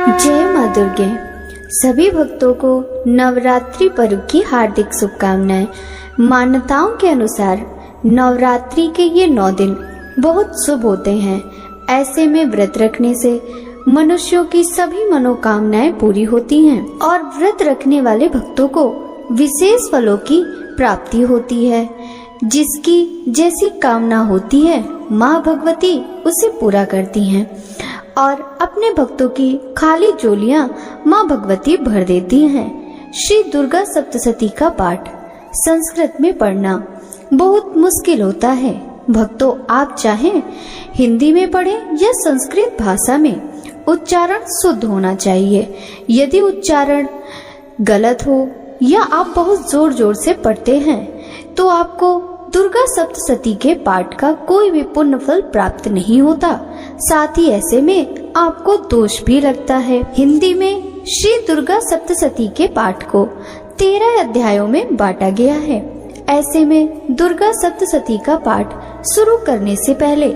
जय माँ दुर्गे। सभी भक्तों को नवरात्रि पर्व की हार्दिक शुभकामनाएं। मान्यताओं के अनुसार नवरात्रि के ये 9 दिन बहुत शुभ होते हैं। ऐसे में व्रत रखने से मनुष्यों की सभी मनोकामनाएं पूरी होती हैं और व्रत रखने वाले भक्तों को विशेष फलों की प्राप्ति होती है। जिसकी जैसी कामना होती है माँ भगवती उसे पूरा करती हैं और अपने भक्तों की खाली झोलियां माँ भगवती भर देती हैं। श्री दुर्गा सप्तशती का पाठ संस्कृत में पढ़ना बहुत मुश्किल होता है। भक्तों, आप चाहें हिंदी में पढ़ें या संस्कृत भाषा में, उच्चारण शुद्ध होना चाहिए। यदि उच्चारण गलत हो या आप बहुत जोर जोर से पढ़ते हैं तो आपको दुर्गा सप्तशती के पाठ का कोई भी पुण्य फल प्राप्त नहीं होता। साथ ही ऐसे में आपको दोष भी लगता है। हिंदी में श्री दुर्गा सप्तशती के पाठ को 13 अध्यायों में बांटा गया है। ऐसे में दुर्गा सप्तशती का पाठ शुरू करने से पहले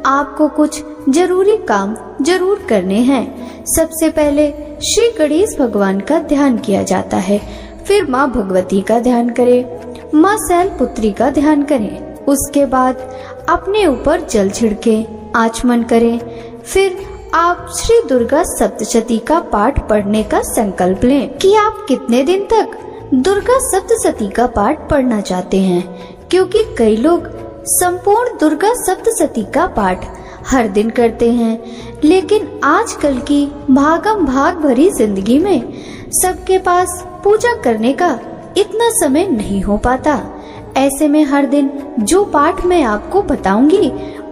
आपको कुछ जरूरी काम जरूर करने हैं। सबसे पहले श्री गणेश भगवान का ध्यान किया जाता है, फिर माँ भगवती का ध्यान करें, माँ शैलपुत्री का ध्यान करें। उसके बाद अपने ऊपर जल छिड़के आचमन करें। फिर आप श्री दुर्गा सप्तशती का पाठ पढ़ने का संकल्प लें कि आप कितने दिन तक दुर्गा सप्तशती का पाठ पढ़ना चाहते हैं, क्योंकि कई लोग संपूर्ण दुर्गा सप्तशती का पाठ हर दिन करते हैं, लेकिन आजकल की भागम भाग भरी जिंदगी में सबके पास पूजा करने का इतना समय नहीं हो पाता। ऐसे में हर दिन जो पाठ मैं आपको बताऊंगी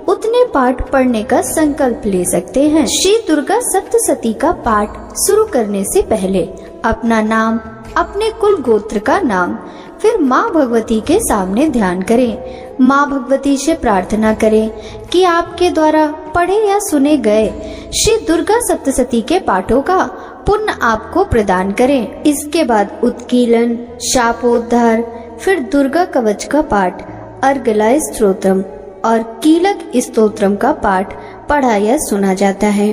उतने पाठ पढ़ने का संकल्प ले सकते हैं। श्री दुर्गा सप्तशती का पाठ शुरू करने से पहले अपना नाम, अपने कुल गोत्र का नाम, फिर माँ भगवती के सामने ध्यान करें। माँ भगवती से प्रार्थना करें कि आपके द्वारा पढ़े या सुने गए श्री दुर्गा सप्तशती के पाठों का पुण्य आपको प्रदान करें। इसके बाद उत्कीलन, शापोद्धार, फिर दुर्गा कवच का पाठ, अर्गलाय स्तोत्रम और कीलक स्तोत्रम का पाठ पढ़ा या सुना जाता है।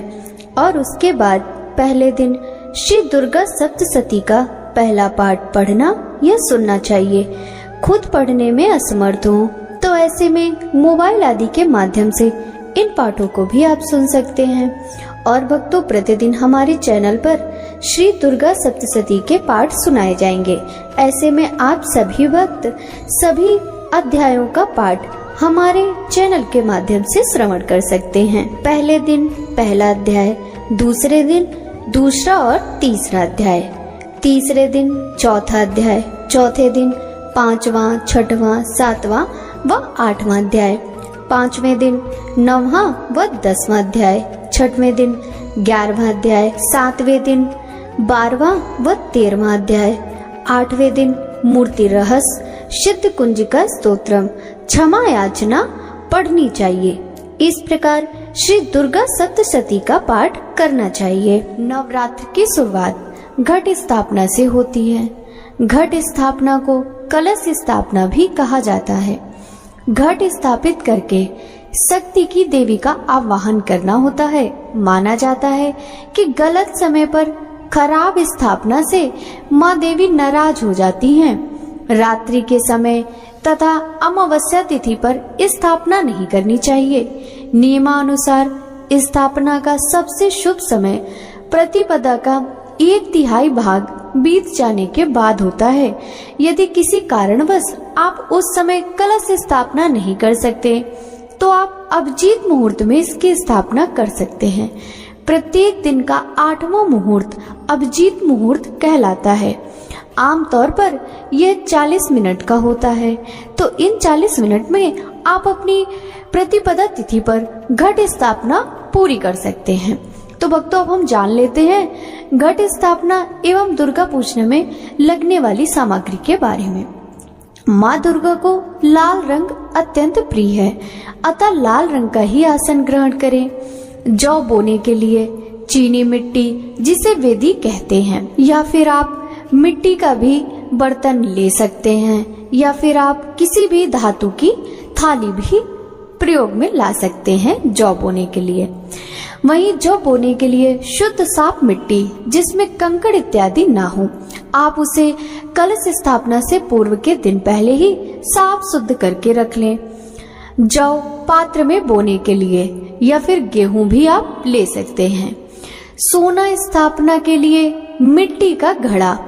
और उसके बाद पहले दिन श्री दुर्गा सप्तशती का पहला पाठ पढ़ना या सुनना चाहिए। खुद पढ़ने में असमर्थ हो तो ऐसे में मोबाइल आदि के माध्यम से इन पाठों को भी आप सुन सकते हैं। और भक्तों, प्रतिदिन हमारे चैनल पर श्री दुर्गा सप्तशती के पाठ सुनाए जाएंगे। ऐसे में आप सभी भक्त सभी अध्यायों का पाठ हमारे चैनल के माध्यम से श्रवण कर सकते हैं। पहले दिन पहला अध्याय, दूसरे दिन दूसरा और तीसरा अध्याय, तीसरे दिन चौथा अध्याय, चौथे दिन 5वां, 6वां, 7वां व 8वां अध्याय, 5वें दिन 9वां व 10वां अध्याय, 6वें दिन 11वां अध्याय, 7वें दिन 12वां व 13वां अध्याय, 8वें दिन मूर्ति रहस्य सिद्ध कुंजिका स्तोत्रम क्षमा याचना पढ़नी चाहिए। इस प्रकार श्री दुर्गा सप्तशती का पाठ करना चाहिए। नवरात्र की शुरुआत घट स्थापना से होती है। घट स्थापना को कलश स्थापना भी कहा जाता है। घट स्थापित करके शक्ति की देवी का आवाहन करना होता है। माना जाता है कि गलत समय पर खराब स्थापना से माँ देवी नाराज हो जाती हैं। रात्रि के समय तथा अमावस्या तिथि पर स्थापना नहीं करनी चाहिए। नियमानुसार स्थापना का सबसे शुभ समय प्रतिपदा का 1/3 भाग बीत जाने के बाद होता है। यदि किसी कारणवश आप उस समय कलश स्थापना नहीं कर सकते तो आप अभिजीत मुहूर्त में इसकी स्थापना कर सकते हैं। प्रत्येक दिन का 8वां मुहूर्त अभिजीत मुहूर्त कहलाता है। आमतौर पर यह 40 मिनट का होता है, तो इन 40 मिनट में आप अपनी प्रतिपदा तिथि पर घट स्थापना पूरी कर सकते हैं। तो भक्तों, अब हम जान लेते हैं घट स्थापना एवं दुर्गा पूजन में लगने वाली सामग्री के बारे में। माँ दुर्गा को लाल रंग अत्यंत प्रिय है, अतः लाल रंग का ही आसन ग्रहण करें। जौ बोने के लिए चीनी मिट्टी, जिसे वेदी कहते हैं, या फिर आप मिट्टी का भी बर्तन ले सकते हैं, या फिर आप किसी भी धातु की थाली भी प्रयोग में ला सकते हैं जौ बोने के लिए। वहीं जौ बोने के लिए शुद्ध साफ मिट्टी जिसमें कंकड़ इत्यादि ना हो, आप उसे कलश स्थापना से पूर्व के दिन पहले ही साफ शुद्ध करके रख लें। जौ पात्र में बोने के लिए या फिर गेहूं भी आप ले सकते हैं। सोना स्थापना के लिए मिट्टी का घड़ा,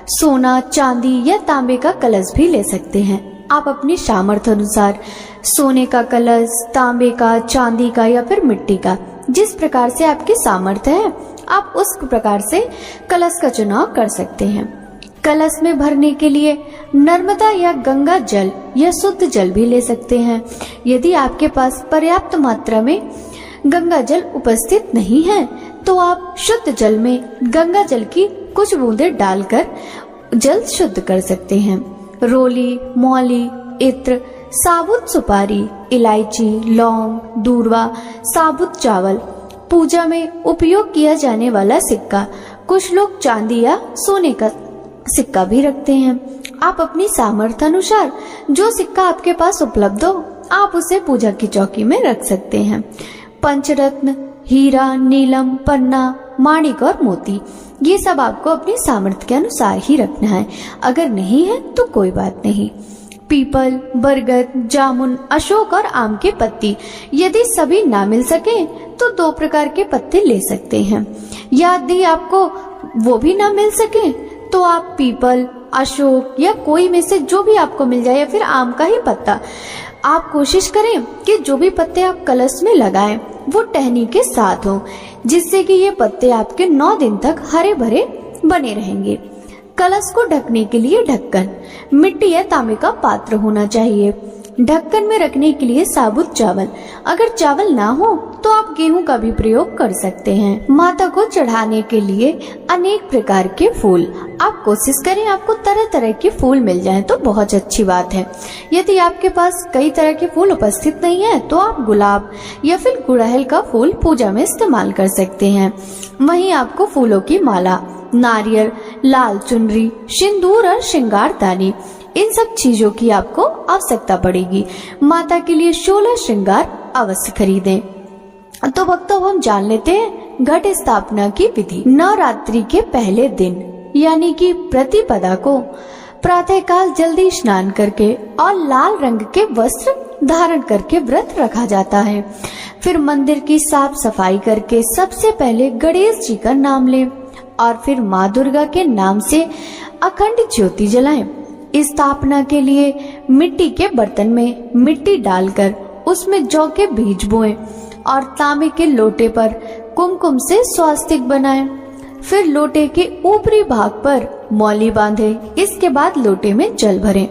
सोना, चांदी या तांबे का कलश भी ले सकते हैं। आप अपनी सामर्थ्य अनुसार सोने का कलश, तांबे का, चांदी का या फिर मिट्टी का, जिस प्रकार से आपकी सामर्थ्य है आप उस प्रकार से कलश का चुनाव कर सकते हैं। कलश में भरने के लिए नर्मदा या गंगा जल या शुद्ध जल भी ले सकते हैं। यदि आपके पास पर्याप्त मात्रा में गंगा जल उपस्थित नहीं है तो आप शुद्ध जल में गंगा जल की कुछ बूंदें डालकर जल शुद्ध कर सकते हैं। रोली, मौली, इत्र, साबुत सुपारी, इलायची, लौंग, दूर्वा, साबुत चावल, पूजा में उपयोग किया जाने वाला सिक्का, कुछ लोग चांदी या सोने का सिक्का भी रखते हैं। आप अपनी सामर्थ्य अनुसार जो सिक्का आपके पास उपलब्ध हो आप उसे पूजा की चौकी में रख सकते हैं। पंचरत्न, हीरा, नीलम, पन्ना, माणिक और मोती, ये सब आपको अपनी सामर्थ्य के अनुसार ही रखना है। अगर नहीं है तो कोई बात नहीं। पीपल, बरगद, जामुन, अशोक और आम के पत्ती, यदि सभी ना मिल सके तो 2 प्रकार के पत्ते ले सकते हैं। यदि आपको वो भी ना मिल सके तो आप पीपल, अशोक या कोई में से जो भी आपको मिल जाए या फिर आम का ही पत्ता, आप कोशिश करें कि जो भी पत्ते आप कलश में लगाएं वो टहनी के साथ हो, जिससे कि ये पत्ते आपके 9 दिन तक हरे भरे बने रहेंगे। कलश को ढकने के लिए ढक्कन, मिट्टी या तांबे का पात्र होना चाहिए। ढक्कन में रखने के लिए साबुत चावल, अगर चावल ना हो तो आप गेहूं का भी प्रयोग कर सकते हैं। माता को चढ़ाने के लिए अनेक प्रकार के फूल, आप कोशिश करें आपको तरह तरह के फूल मिल जाएं तो बहुत अच्छी बात है। यदि आपके पास कई तरह के फूल उपस्थित नहीं है तो आप गुलाब या फिर गुड़हल का फूल पूजा में इस्तेमाल कर सकते हैं। वहीं आपको फूलों की माला, नारियल, लाल चुनरी, सिंदूर और श्रृंगार दानी, इन सब चीजों की आपको आवश्यकता पड़ेगी। माता के लिए 16 श्रृंगार अवश्य खरीदें। तो भक्तों हम जान लेते हैं घट स्थापना की विधि। नवरात्रि के पहले दिन यानी कि प्रतिपदा को प्रातःकाल जल्दी स्नान करके और लाल रंग के वस्त्र धारण करके व्रत रखा जाता है। फिर मंदिर की साफ सफाई करके सबसे पहले गणेश जी का नाम लें और फिर माँ दुर्गा के नाम से अखंड ज्योति जलाएं। स्थापना के लिए मिट्टी के बर्तन में मिट्टी डालकर उसमें जौ के बीज बोएं और तांबे के लोटे पर कुमकुम से स्वास्तिक बनाएं। फिर लोटे के ऊपरी भाग पर मौली बांधें। इसके बाद लोटे में जल भरें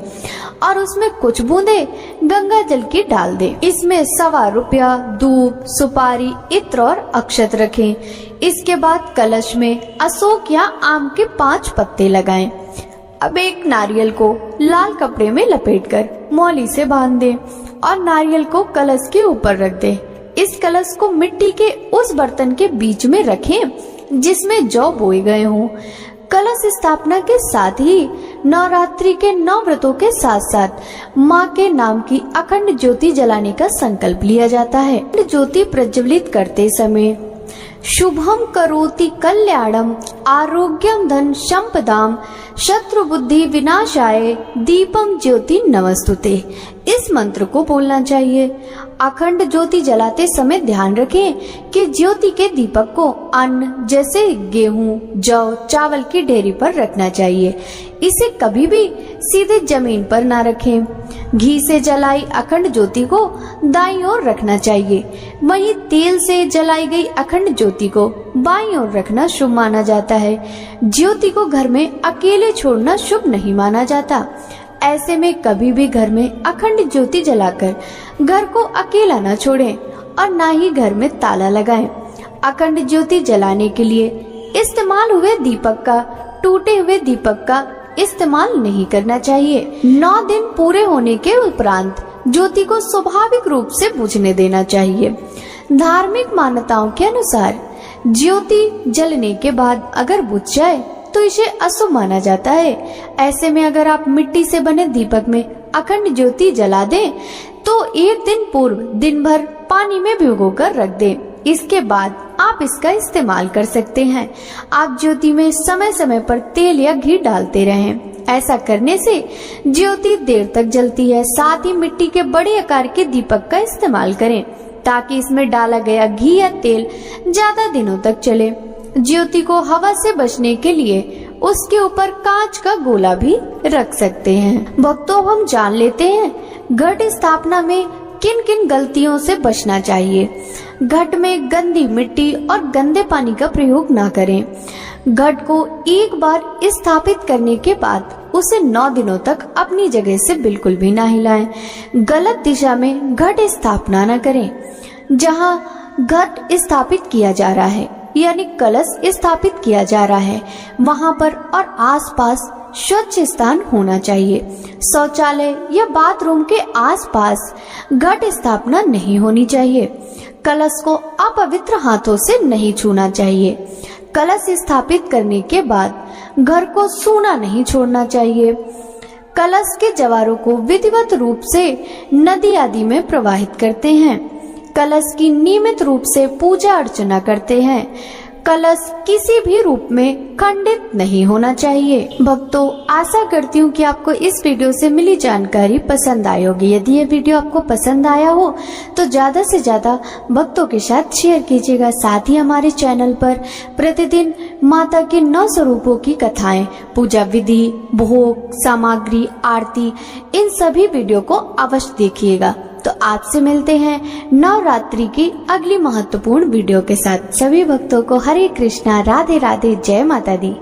और उसमें कुछ बूंदे गंगा जल की डाल दें। इसमें 1.25 रुपया, धूप, सुपारी, इत्र और अक्षत रखें। इसके बाद कलश में अशोक या आम के 5 पत्ते लगाएं। अब एक नारियल को लाल कपड़े में लपेटकर मौली से बांध दें और नारियल को कलश के ऊपर रख दें। इस कलश को मिट्टी के उस बर्तन के बीच में रखें जिसमें जौ बोए गए हों। कलश स्थापना के साथ ही नवरात्रि के 9 व्रतों के साथ साथ माँ के नाम की अखंड ज्योति जलाने का संकल्प लिया जाता है। ज्योति प्रज्वलित करते समय शुभम करोति कल्याणम आरोग्यम धन संपदाम शत्रु बुद्धि विनाशाय दीपम ज्योति नमस्तुते, इस मंत्र को बोलना चाहिए। अखंड ज्योति जलाते समय ध्यान रखें कि ज्योति के दीपक को अन्न जैसे गेहूं, जौ, चावल की ढेरी पर रखना चाहिए। इसे कभी भी सीधे जमीन पर ना रखें। घी से जलाई अखंड ज्योति को दाईं ओर रखना चाहिए। वहीं तेल से जलाई गई अखंड ज्योति को बाईं ओर रखना शुभ माना जाता है। ज्योति को घर में अकेले छोड़ना शुभ नहीं माना जाता। ऐसे में कभी भी घर में अखंड ज्योति जलाकर घर को अकेला न छोड़ें और न ही घर में ताला लगाएं। अखंड ज्योति जलाने के लिए इस्तेमाल हुए दीपक का, टूटे हुए दीपक का इस्तेमाल नहीं करना चाहिए। 9 दिन पूरे होने के उपरांत ज्योति को स्वाभाविक रूप से बुझने देना चाहिए। धार्मिक मान्यताओं के अनुसार ज्योति जलने के बाद अगर बुझ जाए तो इसे अशुभ माना जाता है। ऐसे में अगर आप मिट्टी से बने दीपक में अखंड ज्योति जला दें तो 1 दिन पूर्व दिन भर पानी में भिगोकर रख दें। इसके बाद आप इसका इस्तेमाल कर सकते हैं। आप ज्योति में समय समय पर तेल या घी डालते रहें। ऐसा करने से ज्योति देर तक जलती है। साथ ही मिट्टी के बड़े आकार के दीपक का इस्तेमाल करें ताकि इसमें डाला गया घी या तेल ज्यादा दिनों तक चले। ज्योति को हवा से बचने के लिए उसके ऊपर कांच का गोला भी रख सकते हैं। भक्तों, हम जान लेते हैं घट स्थापना में किन किन गलतियों से बचना चाहिए। घट में गंदी मिट्टी और गंदे पानी का प्रयोग ना करें। घट को एक बार स्थापित करने के बाद उसे 9 दिनों तक अपनी जगह से बिल्कुल भी ना हिलाएं। गलत दिशा में घट स्थापना न करें। जहां घट स्थापित किया जा रहा है यानी कलश स्थापित किया जा रहा है, वहां पर और आसपास स्वच्छ स्थान होना चाहिए। शौचालय या बाथरूम के आसपास घट स्थापना नहीं होनी चाहिए। कलश को अपवित्र हाथों से नहीं छूना चाहिए। कलश स्थापित करने के बाद घर को सूना नहीं छोड़ना चाहिए। कलश के जवारों को विधिवत रूप से नदी आदि में प्रवाहित करते हैं। कलश की नियमित रूप से पूजा अर्चना करते हैं। कलश किसी भी रूप में खंडित नहीं होना चाहिए। भक्तों, आशा करती हूँ कि आपको इस वीडियो से मिली जानकारी पसंद आई होगी। यदि ये वीडियो आपको पसंद आया हो तो ज्यादा से ज्यादा भक्तों के साथ शेयर कीजिएगा। साथ ही हमारे चैनल पर प्रतिदिन माता के 9 स्वरूपों की कथाएं, पूजा विधि, भोग सामग्री, आरती, इन सभी वीडियो को अवश्य देखिएगा। तो आपसे मिलते हैं नवरात्रि की अगली महत्वपूर्ण वीडियो के साथ। सभी भक्तों को हरे कृष्णा, राधे राधे, जय माता दी।